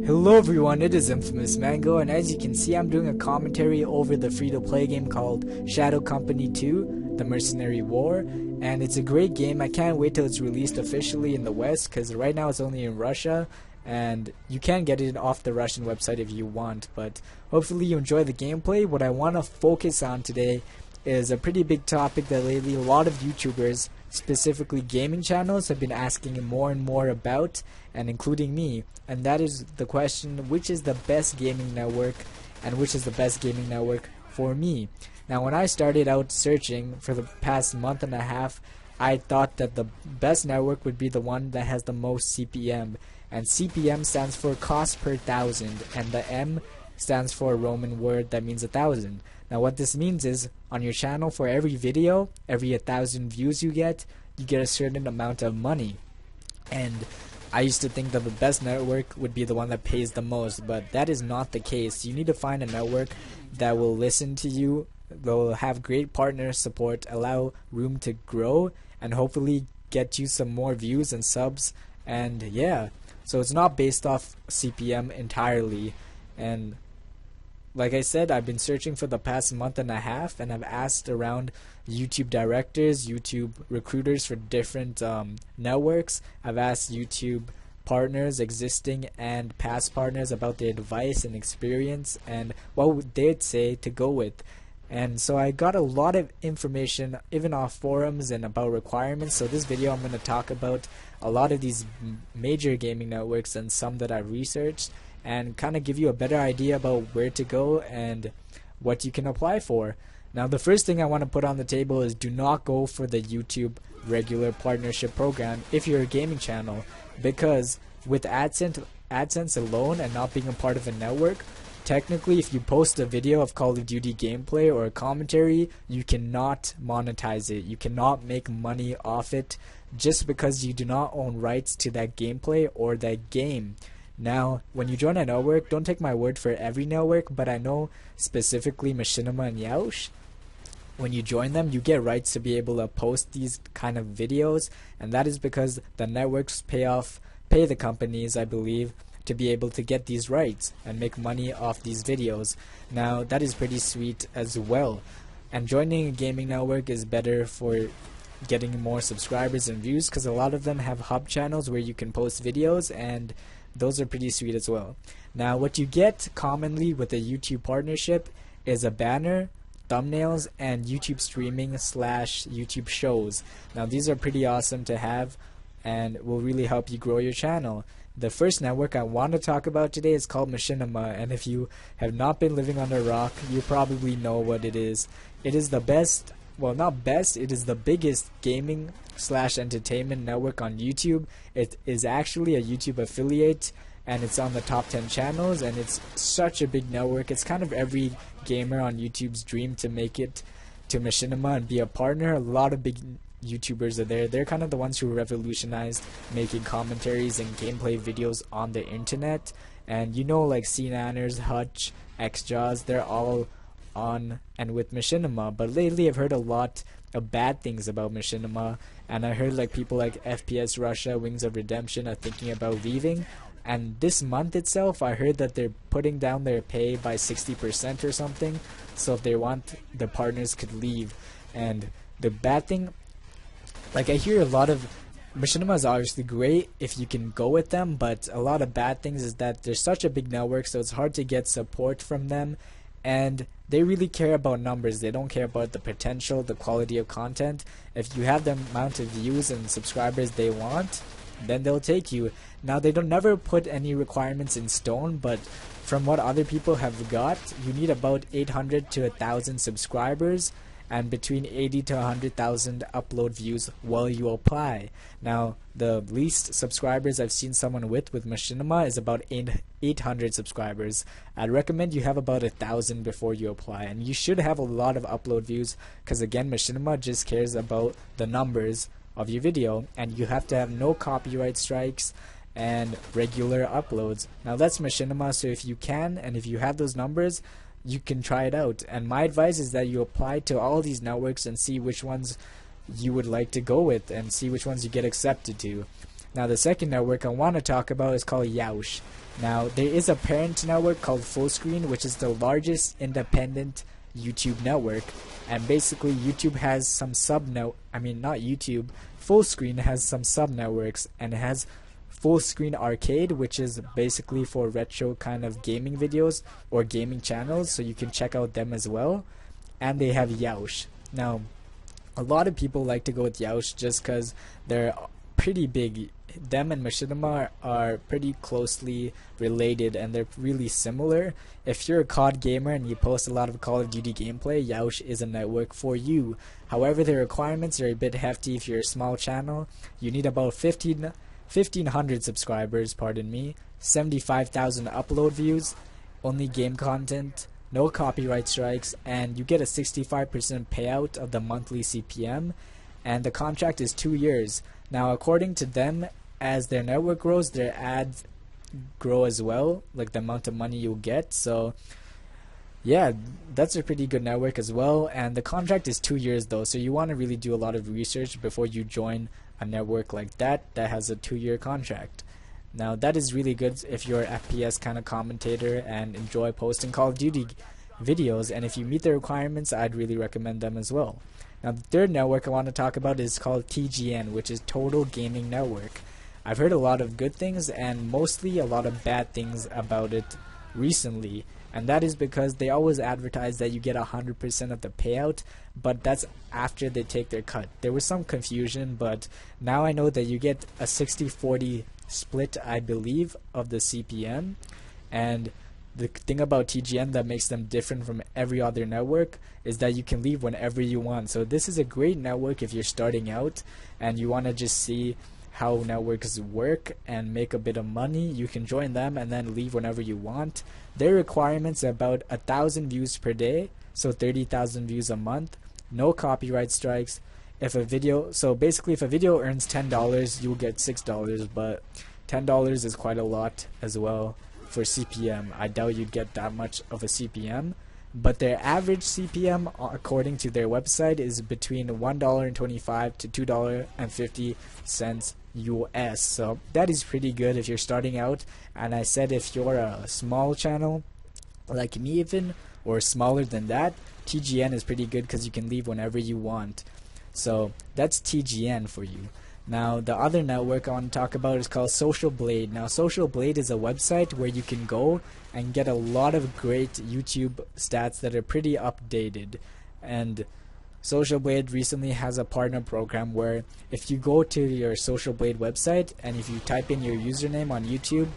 Hello everyone, it is InfamousMango, and as you can see I'm doing a commentary over the free-to-play game called Shadow Company 2, The Mercenary War, and it's a great game. I can't wait till it's released officially in the West, because right now it's only in Russia, and you can get it off the Russian website if you want, but hopefully you enjoy the gameplay. What I want to focus on today is a pretty big topic that lately a lot of YouTubers, specifically gaming channels, have been asking more and more about, and including me, and that is the question, which is the best gaming network and which is the best gaming network for me. Now, when I started out searching for the past month and a half, I thought that the best network would be the one that has the most CPM, and CPM stands for cost per thousand, and the M stands for a Roman word that means 1,000. Now what this means is, on your channel, for every video, every 1,000 views you get a certain amount of money. And I used to think that the best network would be the one that pays the most, but that is not the case. You need to find a network that will listen to you, will have great partner support, allow room to grow, and hopefully get you some more views and subs. And yeah, so it's not based off CPM entirely. And like I said, I've been searching for the past month and a half, and I've asked around YouTube directors, YouTube recruiters for different networks. I've asked YouTube partners, existing and past partners, about their advice and experience and what they'd say to go with. And so I got a lot of information, even off forums, and about requirements. So this video I'm going to talk about a lot of these major gaming networks and some that I've researched, and kind of give you a better idea about where to go and what you can apply for. Now, the first thing I want to put on the table is, do not go for the YouTube regular partnership program if you're a gaming channel, because with AdSense alone and not being a part of a network, technically if you post a video of Call of Duty gameplay or a commentary, you cannot monetize it. You cannot make money off it just because you do not own rights to that gameplay or that game. Now, when you join a network, don't take my word for every network, but I know specifically Machinima and Yeousch, when you join them, you get rights to be able to post these kind of videos, and that is because the networks pay the companies, I believe, to be able to get these rights and make money off these videos. Now, that is pretty sweet as well. And joining a gaming network is better for getting more subscribers and views, because a lot of them have hub channels where you can post videos, and those are pretty sweet as well. Now, what you get commonly with a YouTube partnership is a banner, thumbnails, and YouTube streaming / YouTube shows. Now, these are pretty awesome to have and will really help you grow your channel. The first network I want to talk about today is called Machinima, and if you have not been living under a rock, you probably know what it is. It is the best, well, not best, it is the biggest gaming / entertainment network on YouTube. It is actually a YouTube affiliate, and it's on the top 10 channels, and it's such a big network. It's kind of every gamer on YouTube's dream to make it to Machinima and be a partner. A lot of big YouTubers are there. They're kind of the ones who revolutionized making commentaries and gameplay videos on the internet. And you know, like CNanners, Hutch, XJaws, they're all on and with Machinima. But lately I've heard a lot of bad things about Machinima, and I heard like people like FPS Russia, Wings of Redemption are thinking about leaving. And this month itself, I heard that they're putting down their pay by 60% or something. So if they want, the partners could leave. And the bad thing, like, I hear a lot of Machinima is obviously great if you can go with them, but a lot of bad things is that they're such a big network, so it's hard to get support from them. And they really care about numbers. They don't care about the potential, the quality of content. If you have the amount of views and subscribers they want, then they'll take you. Now, they don't never put any requirements in stone, but from what other people have got, you need about 800 to 1,000 subscribers and between 80 to 100,000 upload views while you apply. Now, the least subscribers I've seen someone with Machinima is about 800 subscribers. I'd recommend you have about 1,000 before you apply, and you should have a lot of upload views, because again, Machinima just cares about the numbers of your video, and you have to have no copyright strikes and regular uploads. Now, that's Machinima, so if you can and if you have those numbers, you can try it out. And my advice is that you apply to all these networks and see which ones you would like to go with and see which ones you get accepted to. Now, the second network I want to talk about is called Yeousch. Now there is a parent network called Fullscreen, which is the largest independent YouTube network, and basically YouTube has some Fullscreen has some sub networks, and it has Fullscreen Arcade, which is basically for retro kind of gaming videos or gaming channels, so you can check out them as well. And they have Yeousch. Now a lot of people like to go with Yeousch just because they're pretty big. Them and Machinima are pretty closely related, and they're really similar. If you're a COD gamer and you post a lot of Call of Duty gameplay, Yeousch is a network for you. However, the requirements are a bit hefty if you're a small channel. You need about 1,500 subscribers, 75,000 upload views, only game content, no copyright strikes, and you get a 65% payout of the monthly CPM, and the contract is 2 years. Now according to them, as their network grows, their ads grow as well, like the amount of money you'll get. So yeah, that's a pretty good network as well, and the contract is 2 years though, so you want to really do a lot of research before you join a network like that has a 2-year contract. Now that is really good if you're an FPS kind of commentator and enjoy posting Call of Duty videos, and if you meet the requirements, I'd really recommend them as well. Now the third network I want to talk about is called TGN, which is Total Gaming Network. I've heard a lot of good things and mostly a lot of bad things about it recently, and that is because they always advertise that you get 100% of the payout, but that's after they take their cut. There was some confusion, but now I know that you get a 60-40 split, I believe, of the CPM. And the thing about TGN that makes them different from every other network is that you can leave whenever you want. So this is a great network if you're starting out and you want to just see how networks work and make a bit of money. You can join them and then leave whenever you want. Their requirements are about 1,000 views per day, so 30,000 views a month, no copyright strikes. If a video earns $10, you'll get $6, but $10 is quite a lot as well for CPM. I doubt you'd get that much of a CPM, but their average CPM according to their website is between $1.25 to $2.50 US. So that is pretty good if you're starting out. And I said if you're a small channel like me even, or smaller than that, TGN is pretty good because you can leave whenever you want. So that's TGN for you. Now the other network I want to talk about is called Social Blade. Now Social Blade is a website where you can go and get a lot of great YouTube stats that are pretty updated. And Social Blade recently has a partner program where if you go to your Social Blade website and if you type in your username on YouTube,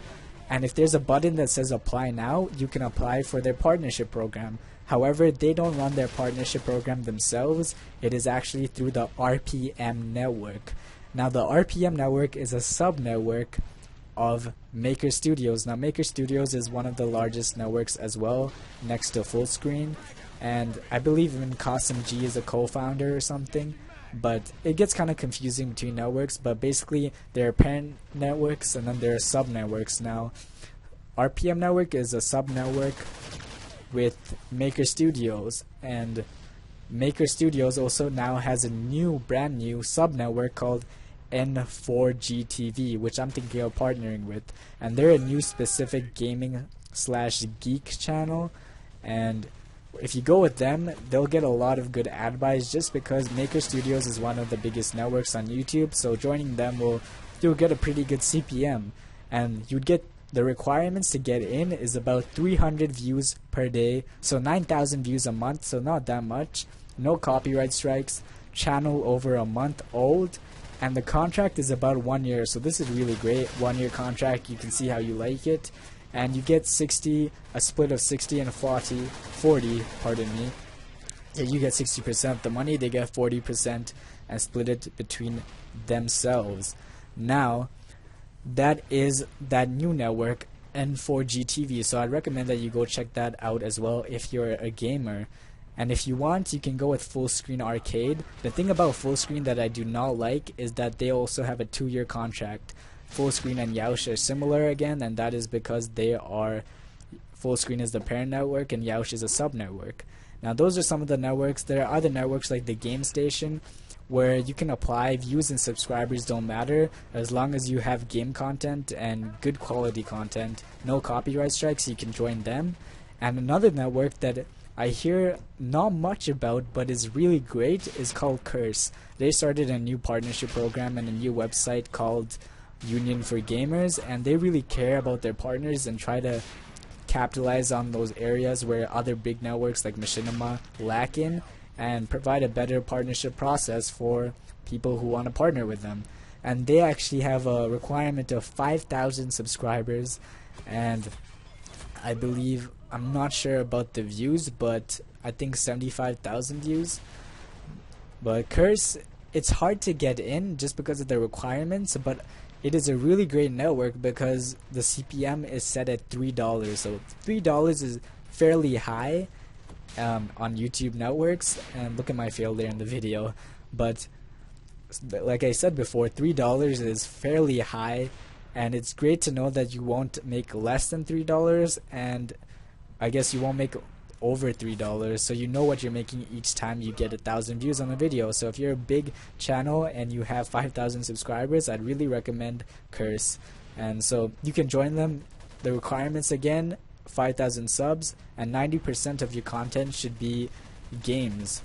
and if there's a button that says apply now, you can apply for their partnership program. However, they don't run their partnership program themselves. It is actually through the RPM network. Now the RPM network is a sub-network of Maker Studios. Now Maker Studios is one of the largest networks as well, next to Fullscreen, and I believe even Cosm G is a co-founder or something, but it gets kind of confusing between networks. But basically there are parent networks and then there are sub-networks. Now RPM network is a sub-network with Maker Studios, and Maker Studios also now has a brand new sub-network called N4GTV, which I'm thinking of partnering with, and they're a new specific gaming/geek channel, and if you go with them, they'll get a lot of good ad buys just because Maker Studios is one of the biggest networks on YouTube. So joining them you'll get a pretty good CPM, and you'd get the requirements to get in is about 300 views per day, so 9,000 views a month, so not that much, no copyright strikes, channel over a month old, and the contract is about 1 year. So this is really great, 1 year contract. You can see how you like it, and you get a split of 60 and 40, pardon me. Yeah, you get 60% of the money, they get 40% and split it between themselves. Now that is that new network, N4GTV, so I'd recommend that you go check that out as well if you're a gamer. And if you want, you can go with Fullscreen Arcade. The thing about Fullscreen that I do not like is that they also have a 2-year contract. Fullscreen and Yeousch are similar again, and that is because Fullscreen is the parent network and Yeousch is a sub-network. Now those are some of the networks. There are other networks like the Game Station, where you can apply. Views and subscribers don't matter as long as you have game content and good quality content, no copyright strikes. You can join them. And another network that I hear not much about but is really great is called Curse. They started a new partnership program and a new website called Union for Gamers, and they really care about their partners and try to capitalize on those areas where other big networks like Machinima lack in, and provide a better partnership process for people who want to partner with them. And they actually have a requirement of 5,000 subscribers, and I believe, I'm not sure about the views, but I think 75,000 views. But Curse, it's hard to get in just because of the requirements, but it is a really great network because the CPM is set at $3. So $3 is fairly high on YouTube networks, and look at my fail there in the video. But like I said before, $3 is fairly high, and it's great to know that you won't make less than $3, and I guess you won't make over $3, so you know what you're making each time you get 1,000 views on a video. So if you're a big channel and you have 5,000 subscribers, I'd really recommend Curse. And so you can join them. The requirements again, 5,000 subs, and 90% of your content should be games.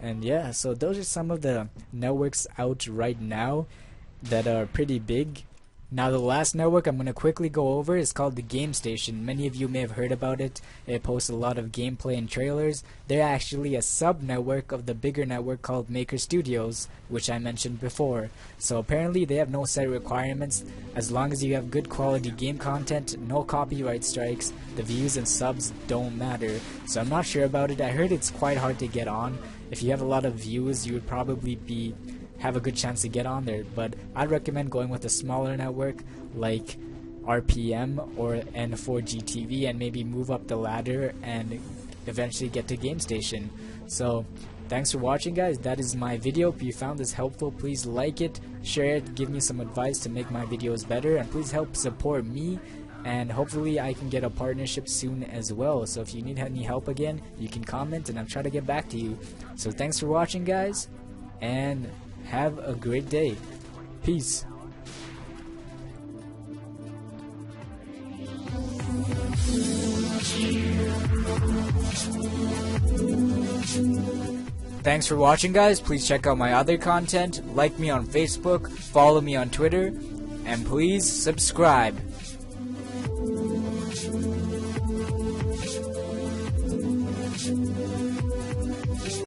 And yeah, so those are some of the networks out right now that are pretty big. Now the last network I'm going to quickly go over is called the Game Station. Many of you may have heard about it. It posts a lot of gameplay and trailers. They're actually a sub-network of the bigger network called Maker Studios, which I mentioned before. So apparently they have no set requirements. As long as you have good quality game content, no copyright strikes, the views and subs don't matter. So I'm not sure about it. I heard it's quite hard to get on. If you have a lot of views, you would probably have a good chance to get on there, but I'd recommend going with a smaller network like RPM or N4GTV and maybe move up the ladder and eventually get to Game Station. So thanks for watching, guys. That is my video. If you found this helpful, please like it, share it, give me some advice to make my videos better, and please help support me, and hopefully I can get a partnership soon as well. So if you need any help again, you can comment and I'll try to get back to you. So thanks for watching, guys, and have a great day. Peace. Thanks for watching, guys. Please check out my other content, like me on Facebook, follow me on Twitter, and please subscribe.